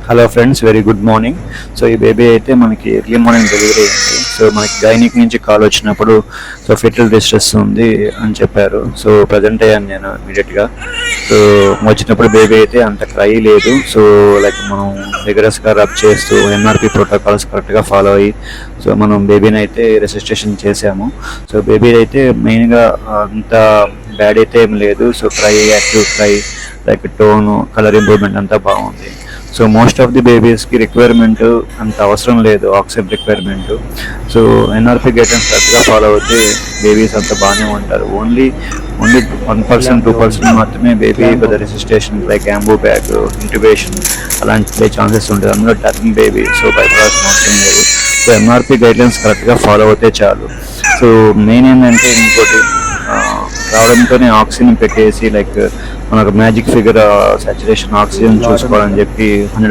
Hello friends, very good morning. So ఈ baby అయితే మనకి ఎర్లీ మార్నింగ్ డెలివరీ అయింది. సో మనకి గైనిక్ నుంచి కాల్ వచ్చినప్పుడు సో ఫెటల్ డిస్ట్రెస్ ఉంది అని చెప్పారు. సో ప్రజెంట్ అయ్యాను నేను ఇమీడియట్గా. సో వచ్చినప్పుడు బేబీ అయితే అంత క్రై లేదు. సో లైక్ మనం రిగరస్గా రబ్ చేస్తూ ఎన్ఆర్పి ప్రోటోకాల్స్ కరెక్ట్గా ఫాలో అయ్యి సో మనం బేబీని అయితే రెసిస్ట్రేషన్ చేసాము. సో బేబీ అయితే మెయిన్గా అంత బ్యాడ్ అయితే ఏం లేదు. So cry, active cry, like tone, colour improvement అంతా బాగుంది. సో మోస్ట్ ఆఫ్ ది బేబీస్కి రిక్వైర్మెంట్ అంత అవసరం లేదు, oxygen requirement. So NRP guidance కరెక్ట్గా ఫాలో అవుతే బేబీస్ అంతా బాగానే ఉంటారు. ఓన్లీ 1%, 2% మాత్రమే బేబీ పెద్ద resuscitation like ambu bag, intubation అలాంటి ఛాన్సెస్ ఉంటుంది. అందులో టర్న్ బేబీ, సో భయపడాల్సిన అవసరం లేదు. సో ఎన్ఆర్పి గైడ్లైన్స్ కరెక్ట్గా ఫాలో అవుతే చాలు. సో మెయిన్ ఏంటంటే ఇంకోటి రావడంతోనే ఆక్సిజన్ పెట్టేసి లైక్ మనకు మ్యాజిక్ ఫిగర్ సాచురేషన్ ఆక్సిజన్ చూసుకోవాలని చెప్పి 100